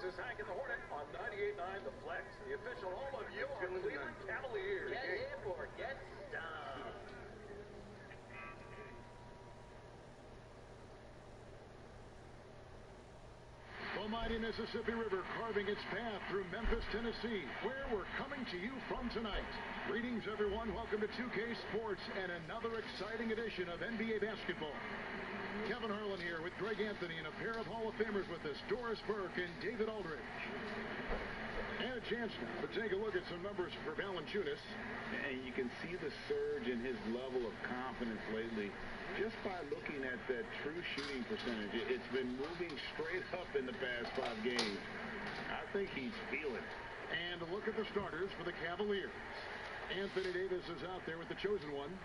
is Hank and the Hornet on 98.9 The Flex, the official home of your Cleveland Cavaliers. Get hip or get stung. The mighty Mississippi River carving its path through Memphis, Tennessee, where we're coming to you from tonight. Greetings, everyone. Welcome to 2K Sports and another exciting edition of NBA basketball. Kevin Harlan here with Greg Anthony and a pair of Hall of Famers with us, Doris Burke and David Aldridge. And a chance now to take a look at some numbers for Valanciunas. And you can see the surge in his level of confidence lately just by looking at that true shooting percentage. It's been moving straight up in the past 5 games. I think he's feeling it. And a look at the starters for the Cavaliers. Anthony Davis is out there with the chosen one.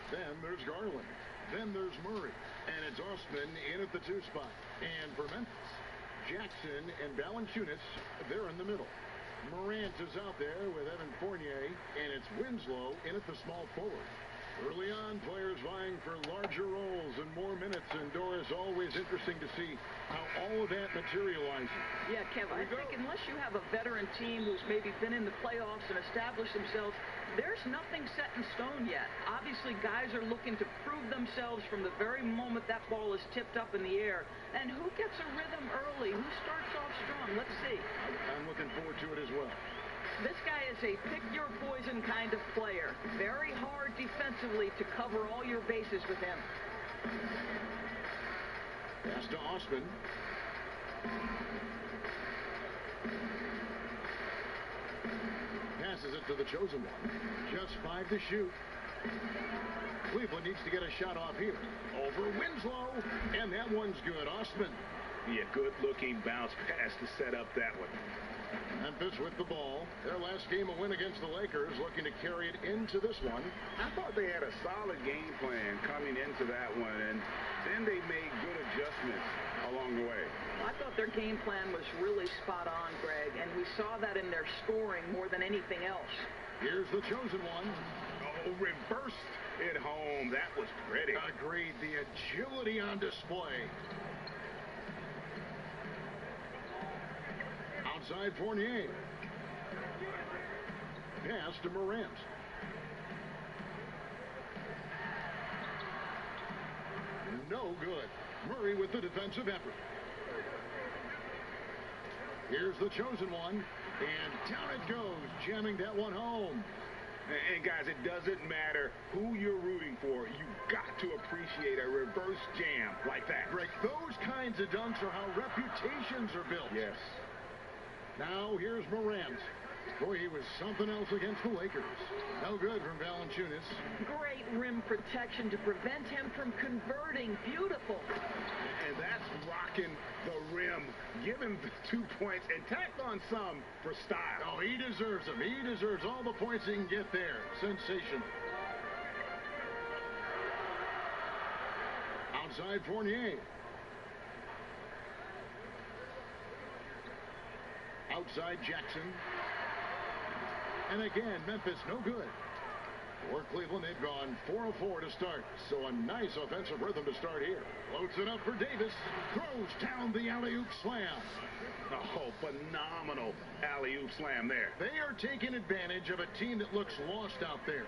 Then there's Garland. Then there's Murray. And it's Osman in at the 2 spot. And for Memphis, Jackson and Valanciunas, they're in the middle. Morant is out there with Evan Fournier, and it's Winslow in at the small forward. Early on, players vying for larger roles and more minutes, and Doris, always interesting to see how all of that materializes. Yeah, Kev, I think unless you have a veteran team who's maybe been in the playoffs and established themselves, there's nothing set in stone yet. Obviously, guys are looking to prove themselves from the very moment that ball is tipped up in the air. And who gets a rhythm early? Who starts off strong? Let's see. I'm looking forward to it as well. This guy is a pick-your-poison kind of player. Very hard defensively to cover all your bases with him. Pass to Osman. Passes it to the chosen one. Just 5 to shoot. Cleveland needs to get a shot off here. Over Winslow. And that one's good. Osman. Yeah, good-looking bounce pass to set up that one. Memphis with the ball. Their last game a win against the Lakers, looking to carry it into this one. I thought they had a solid game plan coming into that one, and then they made good adjustments along the way. I thought their game plan was really spot on, Greg, and we saw that in their scoring more than anything else. Here's the chosen one. Oh, reversed it home. That was pretty. Agreed. The agility on display. Outside Fournier. Pass to Morant. No good. Murray with the defensive effort. Here's the chosen one. And down it goes, jamming that one home. And guys, it doesn't matter who you're rooting for. You've got to appreciate a reverse jam like that. Greg, those kinds of dunks are how reputations are built. Yes. Now here's Morant. Boy, he was something else against the Lakers. No good from Valanciunas. Great rim protection to prevent him from converting. Beautiful. And that's rocking the rim. Give him the 2 points and tack on some for style. Oh, he deserves them. He deserves all the points he can get there. Sensational. Outside Fournier. Outside Jackson. And again, Memphis no good. For Cleveland, they've gone 4 of 4 to start. So a nice offensive rhythm to start here. Floats it up for Davis. Throws down the alley-oop slam. Oh, phenomenal alley-oop slam there. They are taking advantage of a team that looks lost out there.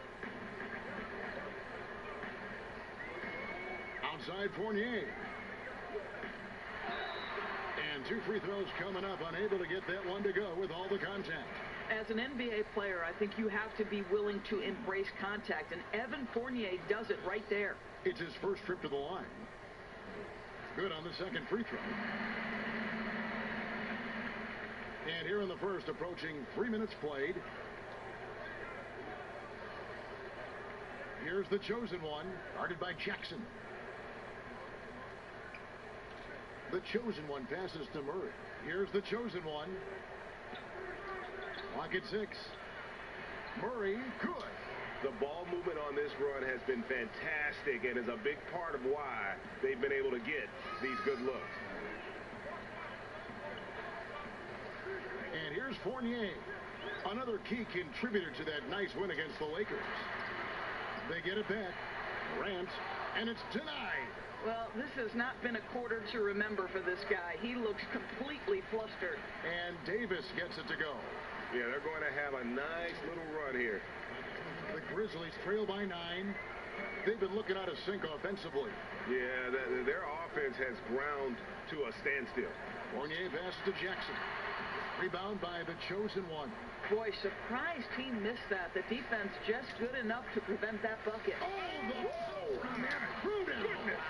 Outside Fournier. And 2 free throws coming up, unable to get that one to go with all the contact. As an NBA player, I think you have to be willing to embrace contact, and Evan Fournier does it right there. It's his first trip to the line. Good on the second free throw. And here in the first, approaching 3 minutes played. Here's the chosen one, guarded by Jackson. The chosen one passes to Murray. Here's the chosen one. Clock at 6. Murray, good. The ball movement on this run has been fantastic and is a big part of why they've been able to get these good looks. And here's Fournier, another key contributor to that nice win against the Lakers. They get it back. Morant, and it's denied. Well, this has not been a quarter to remember for this guy. He looks completely flustered. And Davis gets it to go. Yeah, they're going to have a nice little run here. The Grizzlies trail by 9. They've been looking out of sync offensively. Yeah, their offense has ground to a standstill. Fournier passes to Jackson. Rebound by the chosen one. Boy, surprised he missed that. The defense just good enough to prevent that bucket. Goodness.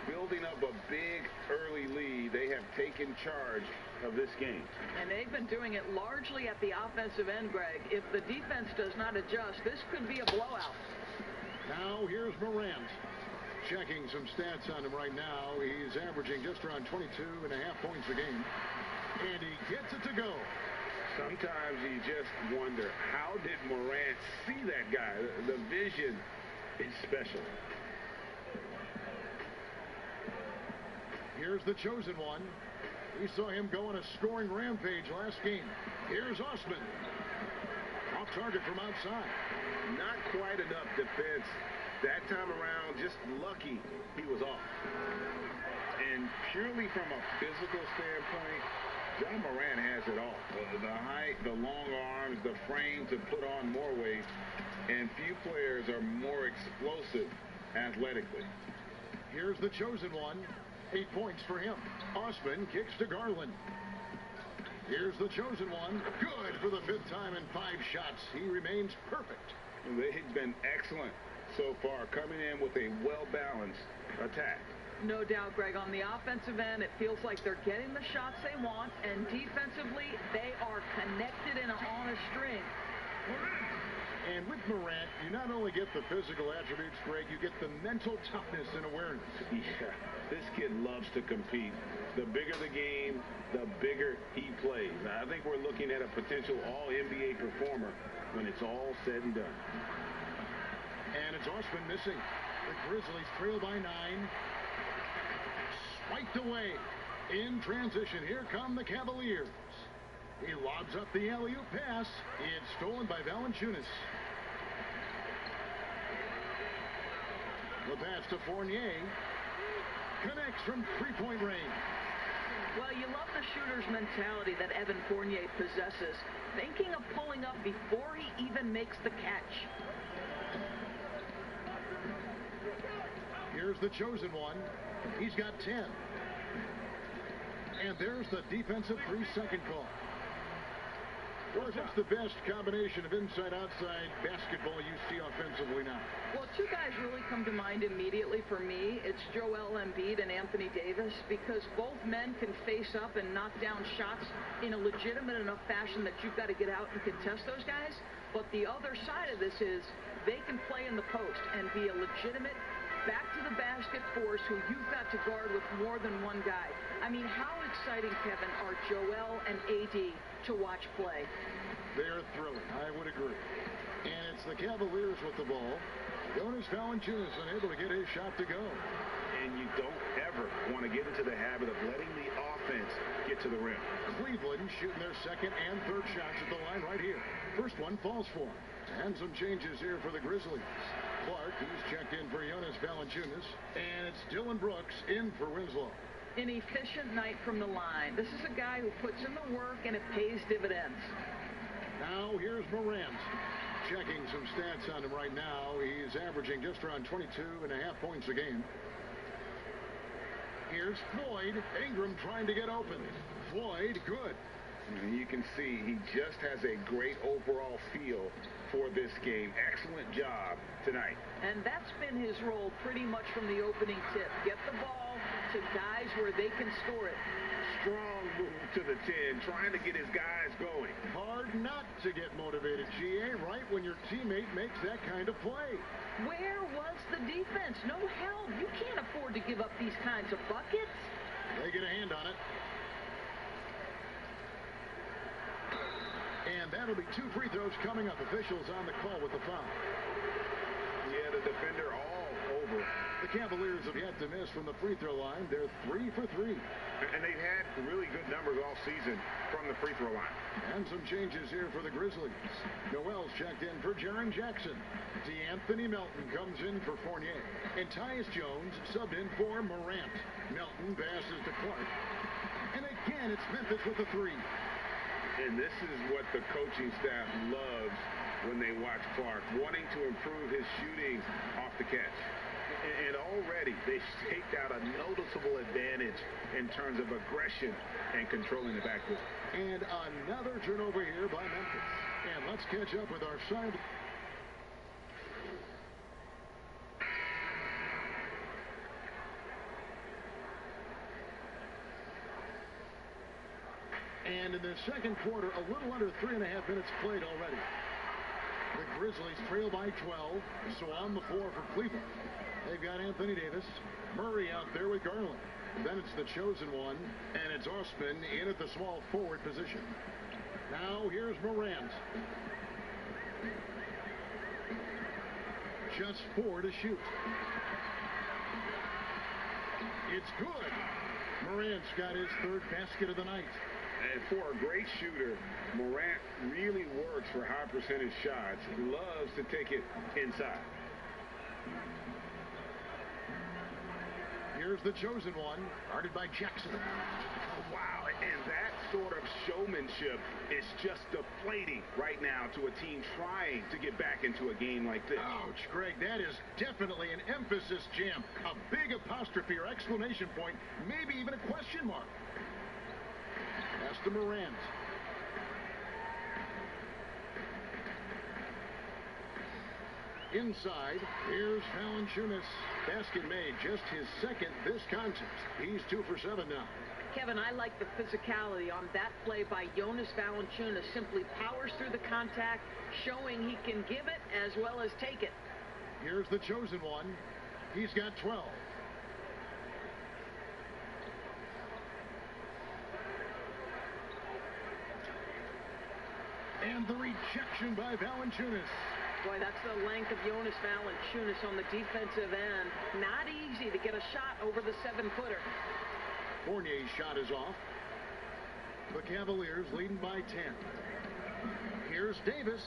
Building up a big early lead, they have taken charge of this game. And they've been doing it largely at the offensive end, Greg. If the defense does not adjust, this could be a blowout. Now here's Morant. Checking some stats on him right now. He's averaging just around 22.5 points a game. And he gets it to go. Sometimes you just wonder, how did Morant see that guy? The vision is special. Here's the chosen one. We saw him go on a scoring rampage last game. Here's Osman. Off target from outside. Not quite enough defense that time around. Just lucky he was off. And purely from a physical standpoint, John Morant has it all. The height, the long arms, the frame to put on more weight. And few players are more explosive athletically. Here's the chosen one. 8 points for him. Osman kicks to Garland. Here's the chosen one. Good for the 5th time in 5 shots. He remains perfect. They've been excellent so far, coming in with a well-balanced attack. No doubt, Greg. On the offensive end, it feels like they're getting the shots they want, and defensively, they are connected and on a string. And with Morant, you not only get the physical attributes, Greg, you get the mental toughness and awareness. Yeah, this kid loves to compete. The bigger the game, the bigger he plays. I think we're looking at a potential all-NBA performer when it's all said and done. And it's Osman missing. The Grizzlies trail by 9. Spiked away. In transition, here come the Cavaliers. He lobs up the alley-oop pass. It's stolen by Valanciunas. The pass to Fournier. Connects from three-point range. Well, you love the shooter's mentality that Evan Fournier possesses, thinking of pulling up before he even makes the catch. Here's the chosen one. He's got 10. And there's the defensive 3-second call. What's the best combination of inside-outside basketball you see offensively now? Well, 2 guys really come to mind immediately for me. It's Joel Embiid and Anthony Davis, because both men can face up and knock down shots in a legitimate enough fashion that you've got to get out and contest those guys. But the other side of this is they can play in the post and be a legitimate back-to-the-basket force who you've got to guard with more than one guy. I mean, how exciting, Kevin, are Joel and AD to watch play? They're thrilling. I would agree. And it's the Cavaliers with the ball. Jonas Valanciunas unable to get his shot to go. And you don't ever want to get into the habit of letting the offense get to the rim. Cleveland shooting their second and third shots at the line right here. First one falls for him. And some changes here for the Grizzlies. Clark, he's checked in for Jonas Valanciunas. And it's Dylan Brooks in for Winslow. An efficient night from the line. This is a guy who puts in the work and it pays dividends. Now here's Morant. Checking some stats on him right now. He's averaging just around 22.5 points a game. Here's Floyd. Ingram trying to get open. Floyd, good. And you can see he just has a great overall feel for this game. Excellent job tonight. And that's been his role pretty much from the opening tip. Get the ball to guys where they can score it. Strong move to the 10, trying to get his guys going. Hard not to get motivated, GA, right when your teammate makes that kind of play. Where was the defense? No help. You can't afford to give up these kinds of buckets. They get a hand on it. And that'll be 2 free throws coming up. Officials on the call with the foul. Yeah, the defender all over. The Cavaliers have yet to miss from the free throw line. They're 3 for 3. And they've had really good numbers all season from the free throw line. And some changes here for the Grizzlies. Noel's checked in for Jaren Jackson. D'Anthony Melton comes in for Fournier. And Tyus Jones subbed in for Morant. Melton passes to Clark. And again, it's Memphis with a three. And this is what the coaching staff loves when they watch Clark, wanting to improve his shooting off the catch. And already they've staked out a noticeable advantage in terms of aggression and controlling the backcourt. And another turnover here by Memphis. And let's catch up with our side. And in the second quarter, a little under 3.5 minutes played already. The Grizzlies trail by 12, so on the floor for Cleveland. They've got Anthony Davis, Murray out there with Garland. Then it's the chosen one, and it's Osman in at the small forward position. Now here's Morant. Just 4 to shoot. It's good. Morant's got his third basket of the night. And for a great shooter, Morant really works for high percentage shots. Loves to take it inside. Here's the chosen one, guarded by Jackson. Wow, and that sort of showmanship is just deflating right now to a team trying to get back into a game like this. Ouch, Greg, that is definitely an emphasis jam. A big apostrophe or exclamation point, maybe even a question mark. Pass to Morant. Inside, here's Valanciunas. Basket made, just his second this contest. He's 2 for 7 now. Kevin, I like the physicality on that play by Jonas Valanciunas. Simply powers through the contact, showing he can give it as well as take it. Here's the chosen one. He's got 12. And the rejection by Valanciunas. Boy, that's the length of Jonas Valanciunas on the defensive end. Not easy to get a shot over the 7-footer. Fournier's shot is off. The Cavaliers leading by 10. Here's Davis.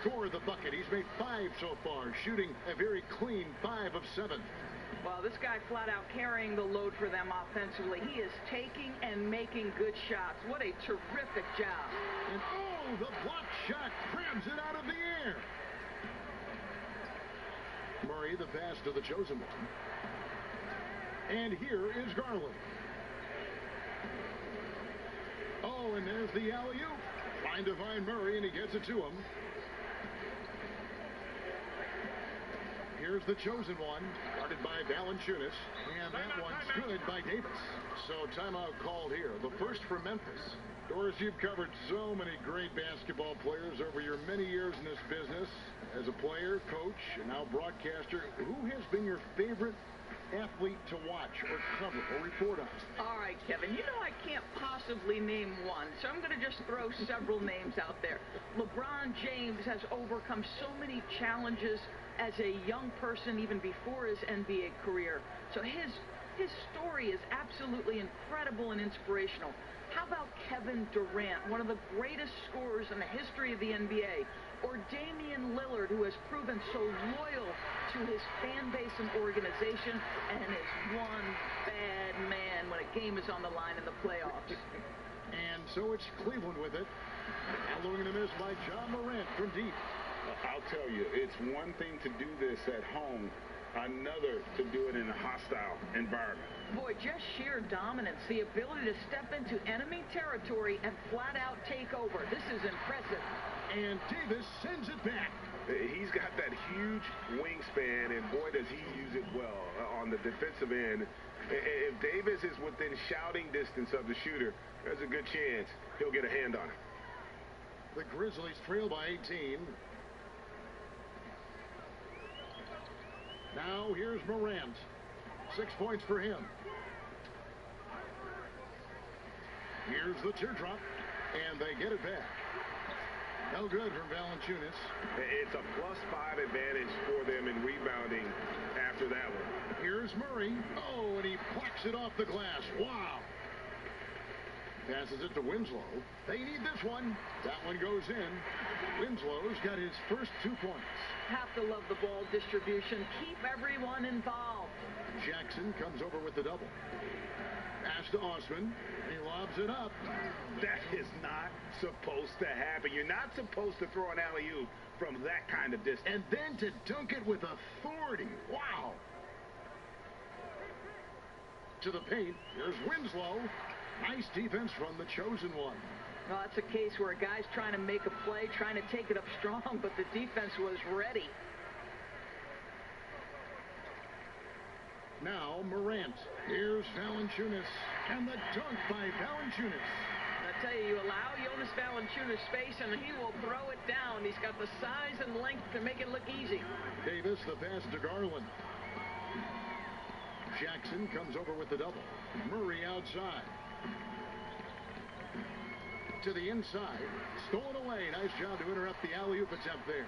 Score the bucket. He's made 5 so far, shooting a very clean 5 of 7. Well, this guy flat out carrying the load for them offensively. He is taking and making good shots. What a terrific job. And oh, the block shot grabs it out of the air. Murray, the pass to the chosen one. And here is Garland. Oh, and there's the alley-oop. Trying to find Murray, and he gets it to him. Here's the chosen one, guarded by Valanciunas. And that one's good by Davis. So timeout called here. The first for Memphis. Doris, you've covered so many great basketball players over your many years in this business. As a player, coach, and now broadcaster, who has been your favorite athlete to watch or cover or report on? All right, Kevin, you know I can't possibly name one, so I'm going to just throw several names out there. LeBron James has overcome so many challenges as a young person even before his NBA career. So his story is absolutely incredible and inspirational. How about Kevin Durant, one of the greatest scorers in the history of the NBA? Or Damian Lillard, who has proven so loyal to his fan base and organization and is one bad man when a game is on the line in the playoffs. And so it's Cleveland with it. Following the miss by John Morant from deep. I'll tell you, it's one thing to do this at home, another to do it in a hostile environment. Boy, just sheer dominance, the ability to step into enemy territory and flat out take over. This is impressive. And Davis sends it back. He's got that huge wingspan, and boy, does he use it well on the defensive end. If Davis is within shouting distance of the shooter, there's a good chance he'll get a hand on it. The Grizzlies trail by 18. Now here's Morant. 6 points for him. Here's the teardrop, and they get it back. No good from Valanciunas. It's a +5 advantage for them in rebounding after that one. Here's Murray. Oh, and he plucks it off the glass. Wow. Passes it to Winslow. They need this one. That one goes in. Winslow's got his first 2 points. Have to love the ball distribution. Keep everyone involved. Jackson comes over with the double. Pass to Osman. He lobs it up. That is not supposed to happen. You're not supposed to throw an alley-oop from that kind of distance. And then to dunk it with authority. Wow. To the paint. Here's Winslow. Nice defense from the chosen one. Well, that's a case where a guy's trying to make a play, trying to take it up strong, but the defense was ready. Now Morant. Here's Valanciunas. And the dunk by Valanciunas. I tell you, you allow Jonas Valanciunas space, and he will throw it down. He's got the size and length to make it look easy. Davis, the pass to Garland. Jackson comes over with the double. Murray outside. To the inside. Stolen away. Nice job to interrupt the alley-oop attempt there.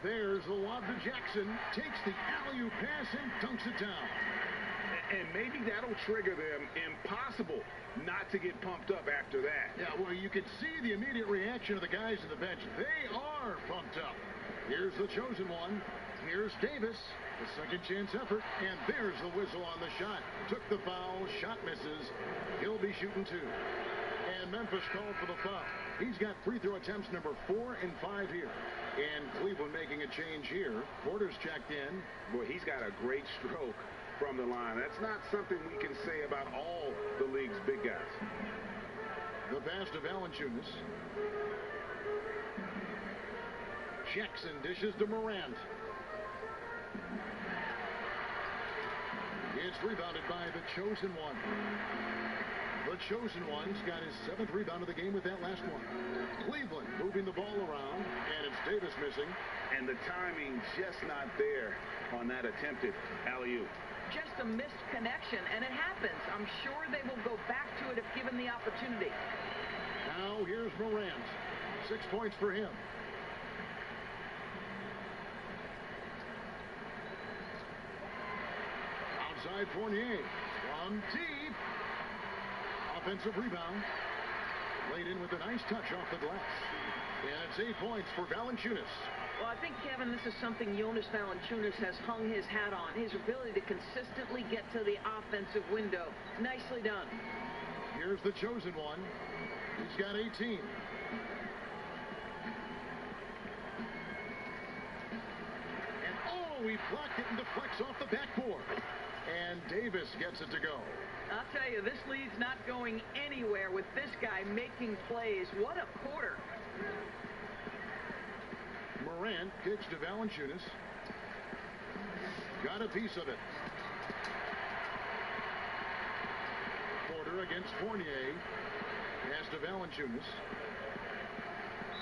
There's the lob to Jackson. Takes the alley-oop pass and dunks it down. And maybe that'll trigger them. Impossible not to get pumped up after that. Yeah, well, you can see the immediate reaction of the guys on the bench. They are pumped up. Here's the chosen one. Here's Davis. The second chance effort. And there's the whistle on the shot. Took the foul. Shot misses. He'll be shooting 2. And Memphis called for the foul. He's got free throw attempts number 4 and 5 here. And Cleveland making a change here. Porter's checked in. Boy, he's got a great stroke from the line. That's not something we can say about all the league's big guys. The pass to Valanciunas. Jackson dishes to Morant. It's rebounded by the chosen one. The chosen one's got his 7th rebound of the game with that last one. Cleveland moving the ball around, and it's Davis missing. And the timing just not there on that attempted alley-oop. Just a missed connection, and it happens. I'm sure they will go back to it if given the opportunity. Now here's Morant. 6 points for him. Outside Fournier. From deep. Offensive rebound. Laid in with a nice touch off the glass. And it's 8 points for Valanciunas. Well, I think, Kevin, this is something Jonas Valanciunas has hung his hat on. His ability to consistently get to the offensive window. Nicely done. Here's the chosen one. He's got 18. And oh, he blocked it and deflects off the backboard. And Davis gets it to go. I'll tell you, this lead's not going anywhere with this guy making plays. What a quarter. Morant kicks to Valanciunas. Got a piece of it. Porter against Fournier. Pass to Valanciunas.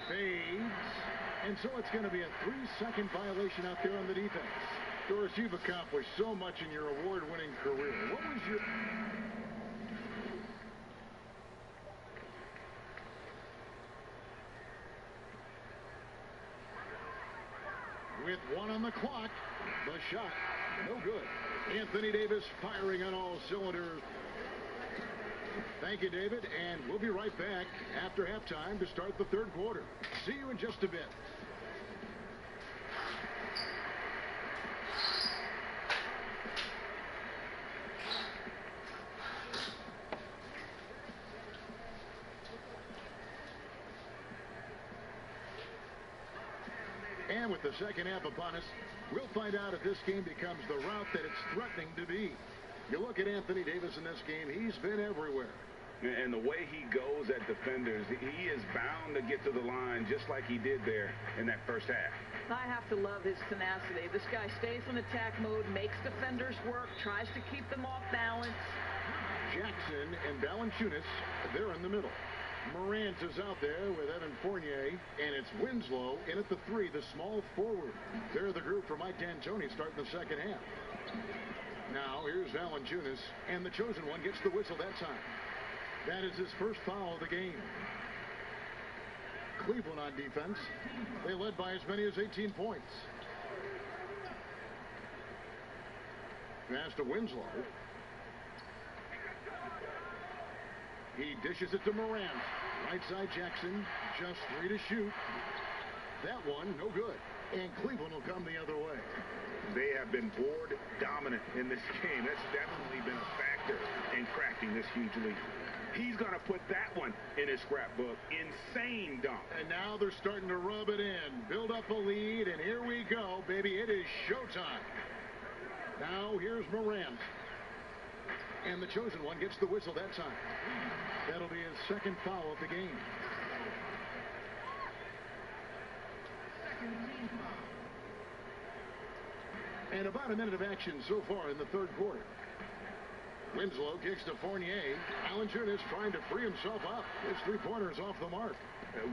Fades. And so it's going to be a 3-second violation out there on the defense. Doris, you've accomplished so much in your award-winning career. What was your... With 1 on the clock, the shot, no good. Anthony Davis firing on all cylinders. Thank you, David, and we'll be right back after halftime to start the 3rd quarter. See you in just a bit. And with the second half upon us, we'll find out if this game becomes the route that it's threatening to be. You look at Anthony Davis in this game, he's been everywhere. And the way he goes at defenders, he is bound to get to the line just like he did there in that first half. I have to love his tenacity. This guy stays in attack mode, makes defenders work, tries to keep them off balance. Jackson and Valanciunas, they're in the middle. Morant is out there with Evan Fournier, and it's Winslow in at the 3, the small forward. They're the group for Mike D'Antoni starting the second half. Now, here's Valanciunas, and the chosen one gets the whistle that time. That is his first foul of the game. Cleveland on defense. They led by as many as 18 points. Pass to Winslow. He dishes it to Morant. Right side Jackson, just 3 to shoot. That one, no good. And Cleveland will come the other way. They have been board dominant in this game. That's definitely been a factor in cracking this huge lead. He's going to put that one in his scrapbook. Insane dunk. And now they're starting to rub it in. Build up a lead, and here we go, baby. It is showtime. Now here's Morant. And the chosen one gets the whistle that time. That'll be his second foul of the game. And about a minute of action so far in the third quarter. Winslow kicks to Fournier. Valanciunas trying to free himself up. His three-pointer's off the mark.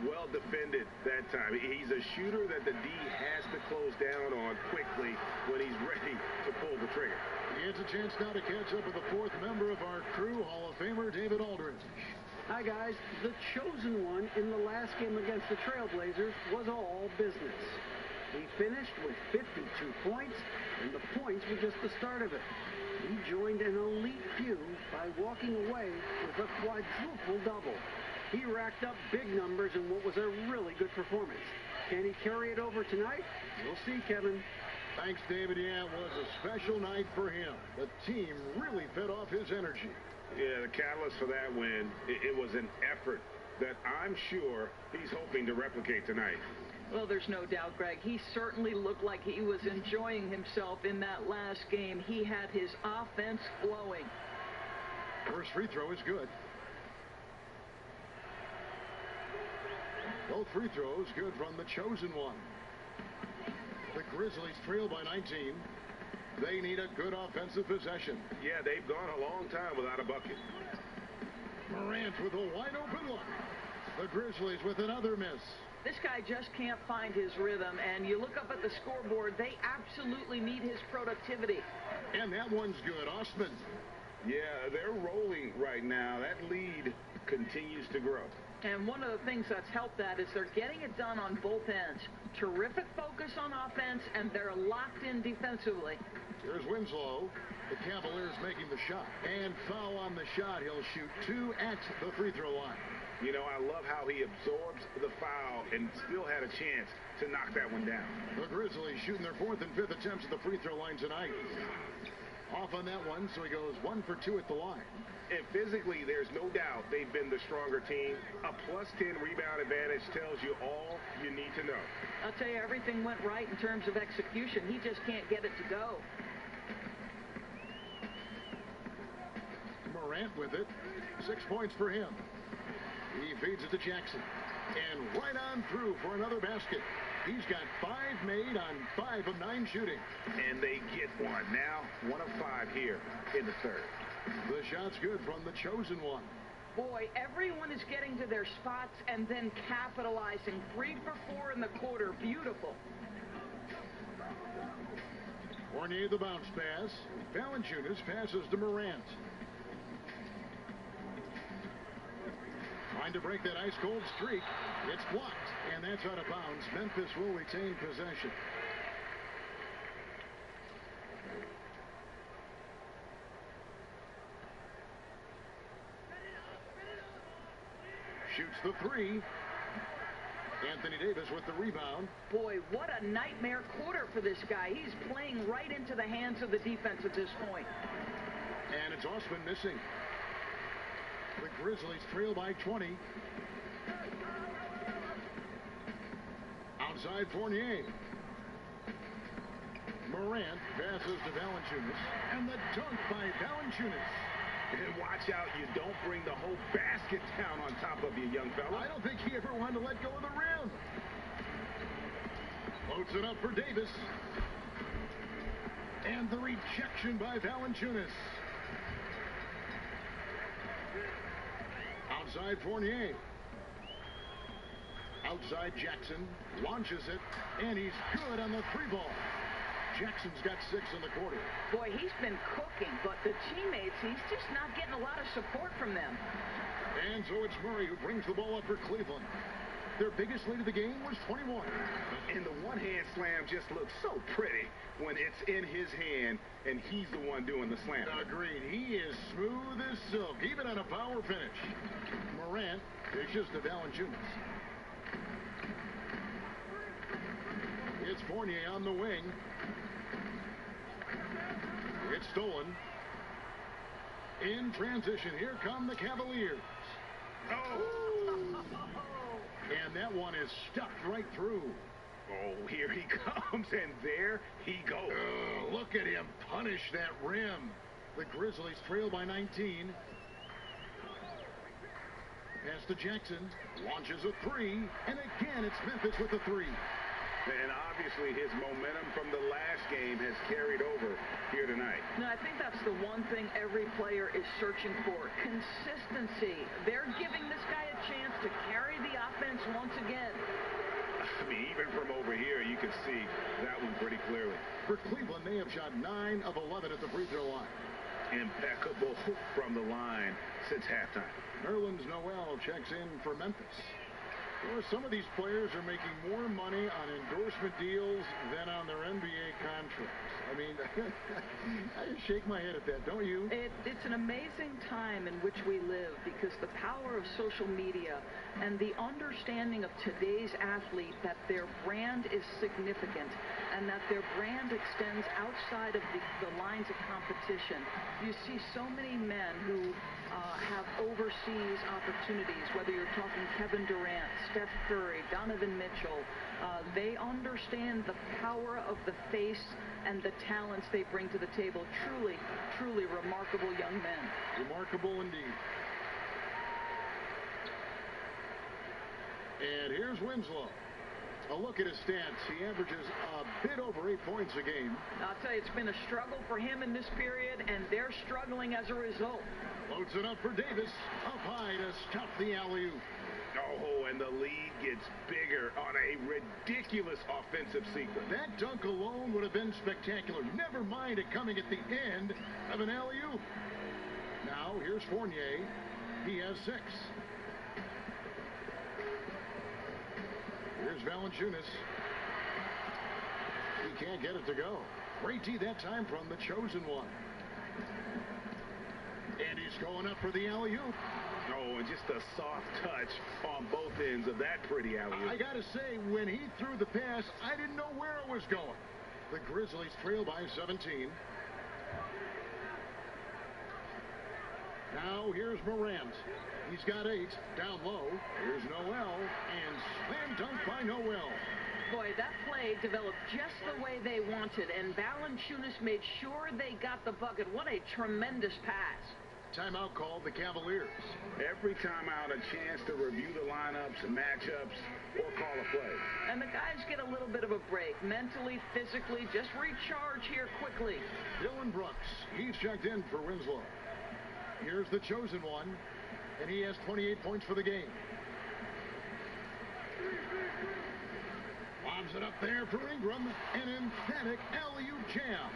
Well defended that time. He's a shooter that the D has to close down on quickly when he's ready to pull the trigger. He has a chance now to catch up with the fourth member of our crew, Hall of Famer David Aldridge. Hi, guys. The chosen one in the last game against the Trailblazers was all business. He finished with 52 points, and the points were just the start of it. He joined an elite few by walking away with a quadruple double. He racked up big numbers in what was a really good performance. Can he carry it over tonight? We'll see, Kevin. Thanks, David. Yeah, it was a special night for him. The team really fed off his energy. Yeah, the catalyst for that win, it was an effort that I'm sure he's hoping to replicate tonight. Well, there's no doubt, Greg. He certainly looked like he was enjoying himself in that last game. He had his offense flowing. First free throw is good. Both free throws good from the chosen one. The Grizzlies trail by 19. They need a good offensive possession. Yeah, they've gone a long time without a bucket. Morant with a wide open look. The Grizzlies with another miss. This guy just can't find his rhythm, and you look up at the scoreboard, they absolutely need his productivity. And that one's good. Osman. Yeah, they're rolling right now. That lead continues to grow. And one of the things that's helped that is they're getting it done on both ends. Terrific focus on offense, and they're locked in defensively. Here's Winslow. The Cavaliers making the shot. And foul on the shot. He'll shoot 2 at the free throw line. You know, I love how he absorbs the foul and still had a chance to knock that one down. The Grizzlies shooting their 4th and 5th attempts at the free throw line tonight. Off on that one, so he goes 1 for 2 at the line. And physically, there's no doubt they've been the stronger team. A +10 rebound advantage tells you all you need to know. I'll tell you, everything went right in terms of execution. He just can't get it to go. Morant with it. 6 points for him. He feeds it to Jackson. And right on through for another basket. He's got 5 made on 5 of 9 shooting. And they get one. Now 1 of 5 here in the third. The shot's good from the chosen one. Boy, everyone is getting to their spots and then capitalizing. 3 for 4 in the quarter. Beautiful. Fournier the bounce pass. Valanciunas passes to Morant. Trying to break that ice-cold streak. It's blocked, and that's out of bounds. Memphis will retain possession. Shoots the 3. Anthony Davis with the rebound. Boy, what a nightmare quarter for this guy. He's playing right into the hands of the defense at this point. And it's Osman missing. The Grizzlies trail by 20. Outside Fournier. Morant passes to Valanciunas. And the dunk by Valanciunas. And watch out, you don't bring the whole basket down on top of you, young fella. I don't think he ever wanted to let go of the rim. Floats it up for Davis. And the rejection by Valanciunas. Outside Fournier. Outside Jackson. Launches it. And he's good on the 3 ball. Jackson's got 6 in the quarter. Boy, he's been cooking, but the teammates, he's just not getting a lot of support from them. And so it's Murray who brings the ball up for Cleveland. Their biggest lead of the game was 21. And the one-hand slam just looks so pretty when it's in his hand and he's the one doing the slam. Agreed. He is smooth as silk, even on a power finish. Morant dishes to Valanciunas. It's Fournier on the wing. It's stolen. In transition, here come the Cavaliers. Oh! And that one is stuck right through. Oh, here he comes, and there he goes. Oh, look at him punish that rim. The Grizzlies trail by 19. Pass to Jackson. Launches a three. And again, it's Memphis with the three. And obviously his momentum from the last game has carried over here tonight. No, I think that's the one thing every player is searching for. Consistency. They're giving this guy a chance to carry the offense once again. I mean, even from over here, you can see that one pretty clearly. For Cleveland, they have shot 9 of 11 at the free throw line. Impeccable from the line since halftime. Nerlens Noel checks in for Memphis. Well, some of these players are making more money on endorsement deals than on their NBA contracts. I mean, I just shake my head at that, don't you? It's an amazing time in which we live because the power of social media and the understanding of today's athlete that their brand is significant and that their brand extends outside of the lines of competition. You see so many men who have overseas opportunities, whether you're talking Kevin Durant, Steph Curry, Donovan Mitchell. They understand the power of the face and the talents they bring to the table. Truly, truly remarkable young men. Remarkable indeed. And here's Winslow. A look at his stats. He averages a bit over 8 points a game. I'll tell you, it's been a struggle for him in this period, and they're struggling as a result. Floats it up for Davis. Up high to stop the alley-oop. Oh, and the lead gets bigger on a ridiculous offensive sequence. That dunk alone would have been spectacular. Never mind it coming at the end of an alley-oop. Now, here's Fournier. He has 6. Here's Valanciunas. He can't get it to go. Great D that time from the chosen one. And he's going up for the alley-oop. Oh, and just a soft touch on both ends of that pretty alley-oop. I got to say, when he threw the pass, I didn't know where it was going. The Grizzlies trail by 17. Now here's Morant. He's got 8. Down low. Here's Noel. And slam dunk by Noel. Boy, that play developed just the way they wanted, and Valanciunas made sure they got the bucket. What a tremendous pass. Timeout called the Cavaliers. Every timeout, a chance to review the lineups, matchups, or call a play. And the guys get a little bit of a break. Mentally, physically, just recharge here quickly. Dylan Brooks. He's checked in for Winslow. Here's the chosen one, and he has 28 points for the game. Lobs it up there for Ingram. An emphatic alley-oop jam.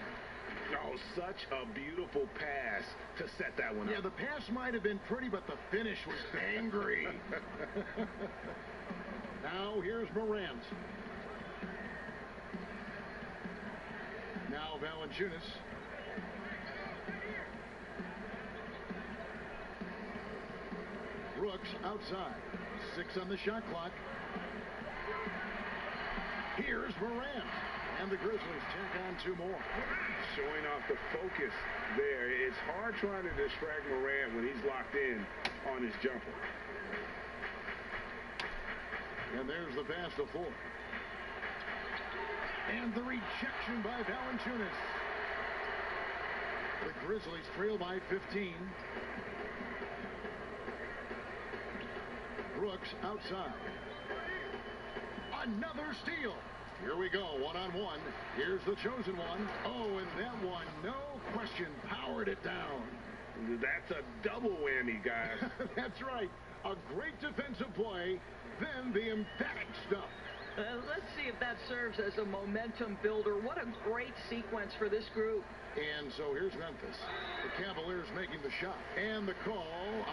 Oh, such a beautiful pass to set that one up. Yeah, the pass might have been pretty, but the finish was angry. Now here's Morant. Now Valanciunas. Brooks outside. 6 on the shot clock. Here's Morant. And the Grizzlies tack on 2 more. Showing off the focus there. It's hard trying to distract Morant when he's locked in on his jumper. And there's the pass to Ford. And the rejection by Valanciunas. The Grizzlies trail by 15. Brooks outside. Another steal. Here we go, one-on-one. Here's the chosen one. Oh, and that one, no question, powered it down. That's a double whammy, guys. That's right. A great defensive play, then the emphatic stuff. Let's see if that serves as a momentum builder. What a great sequence for this group. And so here's Memphis. The Cavaliers making the shot. And the call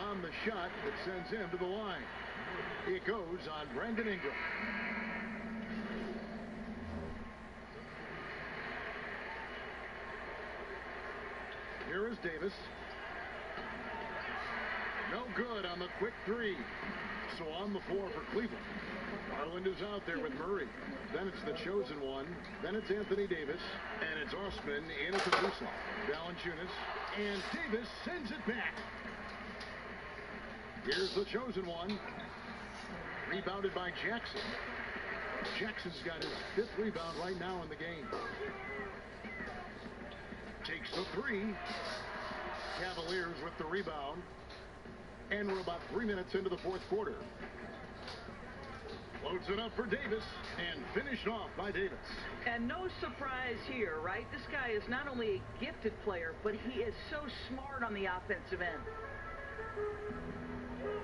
on the shot that sends him to the line. It goes on Brandon Ingram. Here is Davis. No good on the quick three. So on the floor for Cleveland. Garland is out there with Murray. Then it's the chosen one. Then it's Anthony Davis. And it's Osman in at the two-slot. Valanciunas. And Davis sends it back. Here's the chosen one. Rebounded by Jackson. Jackson's got his 5th rebound right now in the game. Takes the three. Cavaliers with the rebound. And we're about 3 minutes into the 4th quarter. Loads it up for Davis and finished off by Davis. And no surprise here, right? This guy is not only a gifted player, but he is so smart on the offensive end.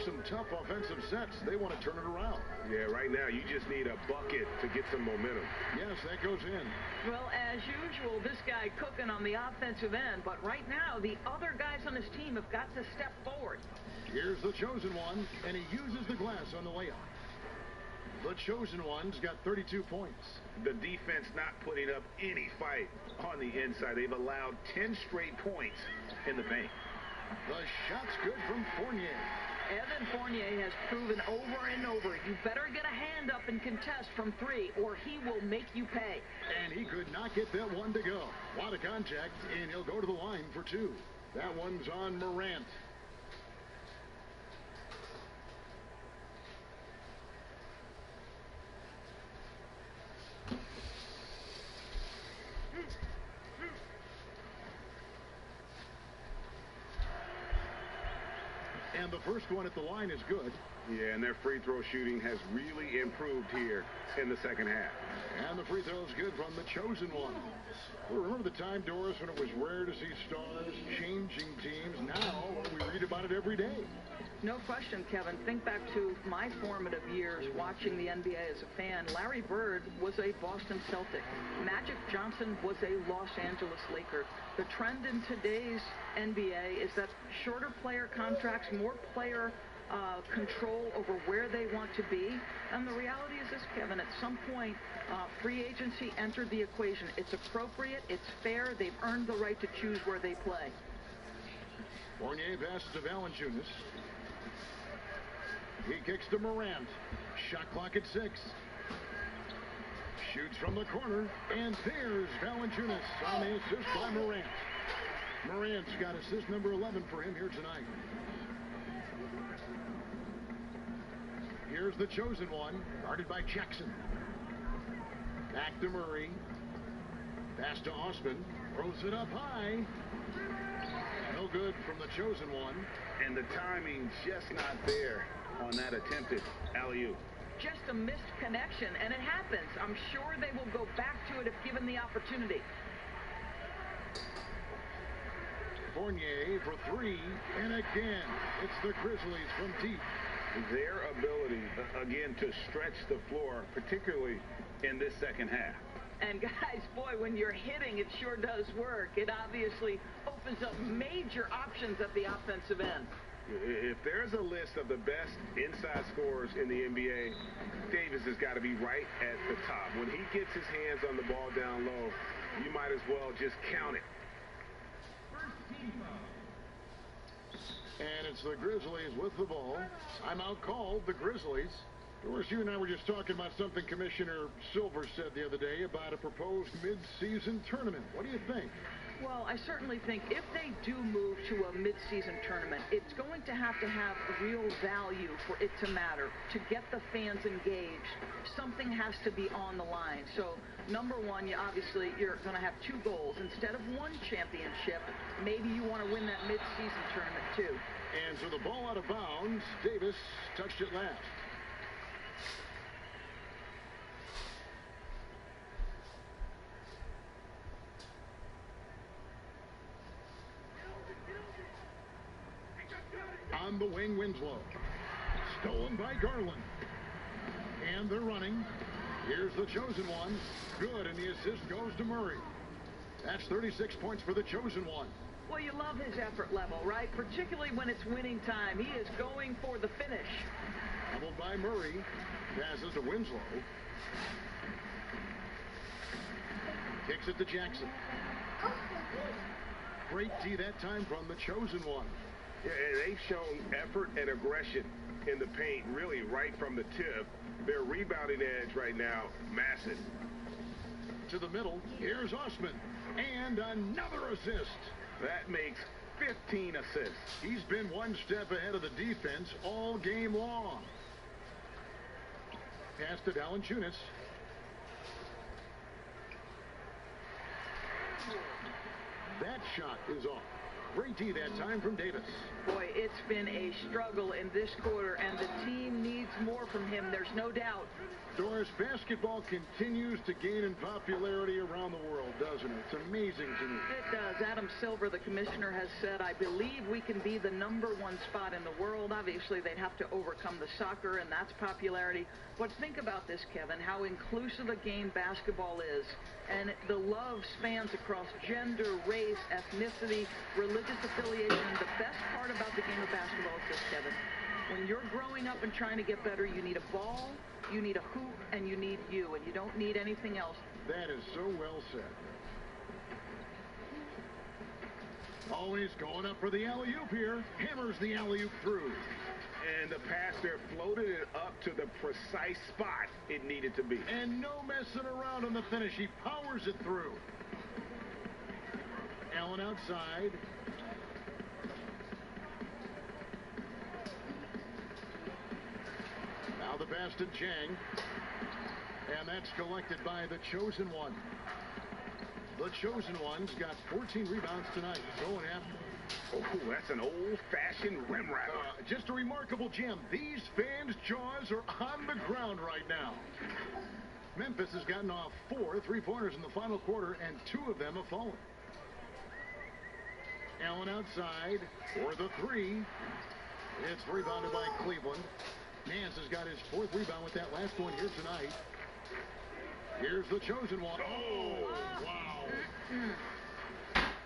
Some tough offensive sets. They want to turn it around. Yeah, right now you just need a bucket to get some momentum. Yes, that goes in. Well, as usual, this guy cooking on the offensive end. But right now, the other guys on his team have got to step forward. Here's the chosen one, and he uses the glass on the layup. The chosen one's got 32 points. The defense not putting up any fight on the inside. They've allowed 10 straight points in the paint. The shot's good from Fournier. Evan Fournier has proven over and over, you better get a hand up and contest from 3, or he will make you pay. And he could not get that one to go. A lot of contact, and he'll go to the line for 2. That one's on Morant. And the first one at the line is good. Yeah, and their free throw shooting has really improved here in the second half. And the free throw is good from the chosen one. Well, remember the time, Doris, when it was rare to see stars changing teams? Now we read about it every day. No question, Kevin. Think back to my formative years watching the NBA as a fan. Larry Bird was a Boston Celtic. Magic Johnson was a Los Angeles Laker. The trend in today's NBA is that shorter player contracts, more player control over where they want to be. And the reality is this, Kevin, at some point, free agency entered the equation. It's appropriate, it's fair, they've earned the right to choose where they play. Fournier passes to Valanciunas. He kicks to Morant. Shot clock at 6. Shoots from the corner, and there's Valanciunas on the assist by Morant. Morant's got assist number 11 for him here tonight. Here's the chosen one, guarded by Jackson. Back to Murray. Pass to Osman. Throws it up high. No good from the chosen one. And the timing just not there on that attempted alley-oop. Just a missed connection, and it happens. I'm sure they will go back to it if given the opportunity. Fournier for 3, and again, it's the Grizzlies from deep. Their ability, again, to stretch the floor, particularly in this second half. And guys, boy, when you're hitting, it sure does work. It obviously opens up major options at the offensive end. If there's a list of the best inside scorers in the NBA, Davis has got to be right at the top. When he gets his hands on the ball down low, you might as well just count it. And it's the Grizzlies with the ball. Timeout called the Grizzlies. Doris, you and I were just talking about something Commissioner Silver said the other day about a proposed mid-season tournament. What do you think? Well, I certainly think if they do move to a mid-season tournament, it's going to have real value for it to matter, to get the fans engaged. Something has to be on the line. So, number one, you're going to have 2 goals. Instead of 1 championship, maybe you want to win that mid-season tournament too. And so the ball out of bounds. Davis touched it last. On the wing, Winslow. Stolen by Garland. And they're running. Here's the chosen one. Good, and the assist goes to Murray. That's 36 points for the chosen one. Well, you love his effort level, right? Particularly when it's winning time. He is going for the finish. Doubled by Murray. Passes to Winslow. Kicks it to Jackson. Great D that time from the chosen one. Yeah, and they've shown effort and aggression in the paint, really right from the tip. Their rebounding edge right now, massive. To the middle, here's Osman. And another assist. That makes 15 assists. He's been one step ahead of the defense all game long. Pass to Valanciunas. That shot is off. Great D that time from Davis. Boy, it's been a struggle in this quarter, and the team needs more from him. There's no doubt. Doris, basketball continues to gain in popularity around the world, doesn't it? It's amazing to me. It does. Adam Silver, the commissioner, has said, I believe we can be the #1 spot in the world. Obviously, they'd have to overcome the soccer, and that's popularity. But think about this, Kevin, how inclusive a game basketball is. And the love spans across gender, race, ethnicity, religious affiliation. The best part about the game of basketball is this, Kevin. When you're growing up and trying to get better, you need a ball, you need a hoop, and you need you, and you don't need anything else. That is so well said. Oh, he's going up for the alley-oop here. Hammers the alley-oop through. And the pass there floated it up to the precise spot it needed to be. And no messing around on the finish. He powers it through. Allen outside. Now the pass to Chang. And that's collected by the chosen one. The chosen one's got 14 rebounds tonight. Going after. Oh, that's an old-fashioned rim rattler. Just a remarkable gem. These fans' jaws are on the ground right now. Memphis has gotten off 4 3-pointers in the final quarter, and 2 of them have fallen. Allen outside for the 3. It's rebounded by Cleveland. Nance has got his 4th rebound with that last one here tonight. Here's the chosen one. Oh, wow.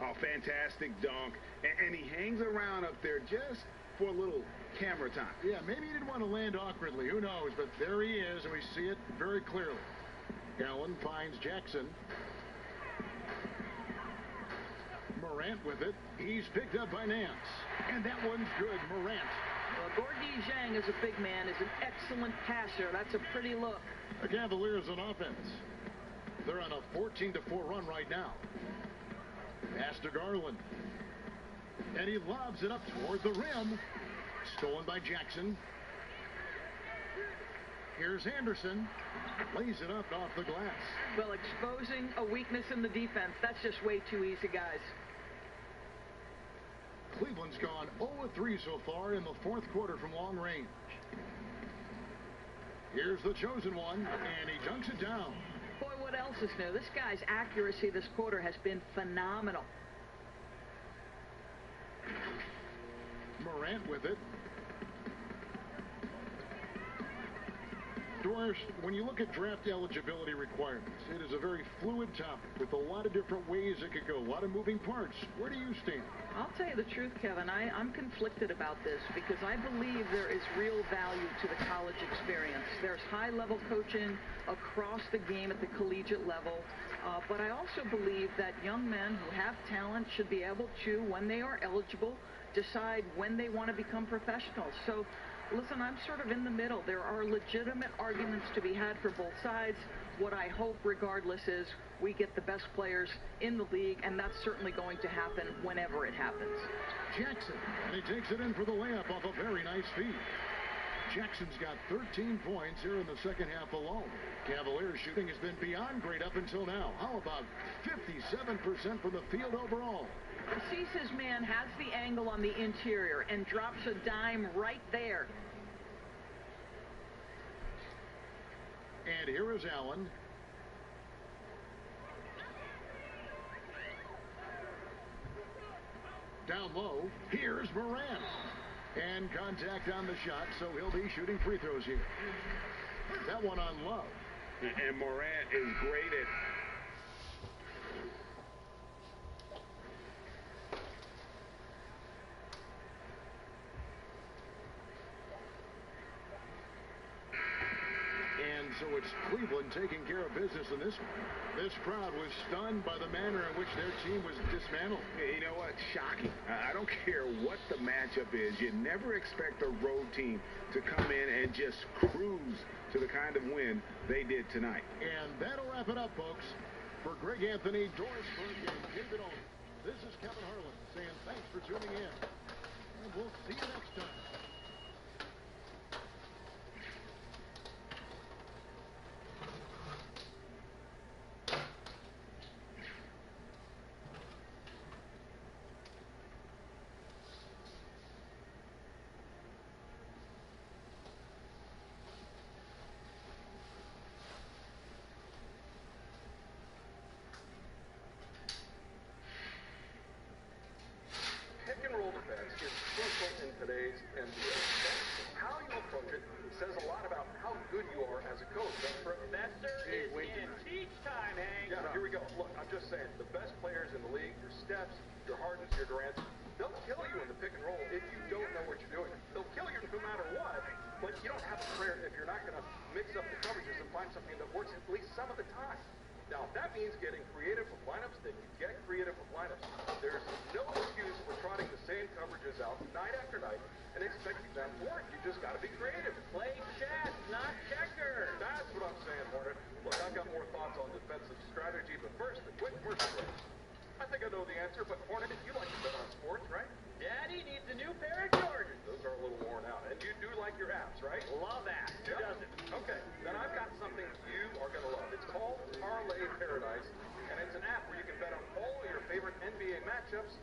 Oh, fantastic dunk. And he hangs around up there just for a little camera time. Yeah, maybe he didn't want to land awkwardly. Who knows? But there he is, and we see it very clearly. Allen finds Jackson. Morant with it. He's picked up by Nance. And that one's good. Morant. Well, Gorgui Zhang is a big man, is an excellent passer. That's a pretty look. The Cavaliers on offense. They're on a 14-4 run right now. Pass to Garland. And he lobs it up toward the rim. Stolen by Jackson. Here's Anderson. Lays it up off the glass. Well, exposing a weakness in the defense, that's just way too easy, guys. Cleveland's gone 0-3 so far in the 4th quarter from long range. Here's the chosen one, and he dunks it down. Boy, what else is new? This guy's accuracy this quarter has been phenomenal. Morant with it. Doris, when you look at draft eligibility requirements, it is a very fluid topic with a lot of different ways it could go, a lot of moving parts. Where do you stand? I'll tell you the truth, Kevin. I'm conflicted about this because I believe there is real value to the college experience. There's high-level coaching across the game at the collegiate level, but I also believe that young men who have talent should be able to, when they are eligible, decide when they want to become professionals. So, listen, I'm sort of in the middle. There are legitimate arguments to be had for both sides. What I hope, regardless, is we get the best players in the league, and that's certainly going to happen whenever it happens. Jackson, and he takes it in for the layup off a very nice feed. Jackson's got 13 points here in the second half alone. Cavaliers shooting has been beyond great up until now. How about 57% from the field overall? Sees his man, has the angle on the interior, and drops a dime right there. And here is Allen. Down low, here's Morant. And contact on the shot, so he'll be shooting free throws here. That one on Love. And Morant is great at... And so it's Cleveland taking care of business in this one. This crowd was stunned by the manner in which their team was dismantled. You know what? Shocking. I don't care what the matchup is. You never expect a road team to come in and just cruise to the kind of win they did tonight. And that'll wrap it up, folks. For Greg Anthony, Doris Burke, and David Olin, this is Kevin Harlan saying thanks for tuning in. And we'll see you next time. Pick and roll defense is crucial in today's NBA. How you approach it says a lot about how good you are as a coach. Professor is in teach time, Hank. Yeah, here we go. Look, I'm just saying, the best players in the league, your Stephs, your Hardens, your Durants, they'll kill you in the pick and roll if you don't know what you're doing. They'll kill you no matter what, but you don't have a prayer if you're not going to mix up the coverages and find something that works at least some of the time. Now, if that means getting creative with lineups, then you get creative with lineups. There's no excuse for trotting the same coverages out night after night and expecting them to work. You just got to be creative. Play chess, not checkers. That's what I'm saying, Hornet. Look, I've got more thoughts on defensive strategy, but first, the quick commercial break. I think I know the answer, but Hornet, you like to bet on sports, right? Daddy needs a new pair of Jordans. Those are a little worn out. And you do like your apps, right? Love apps. Who doesn't? Okay, then I've got something you are going to love. It's called Parlay Paradise, and it's an app where you can bet on all of your favorite NBA matchups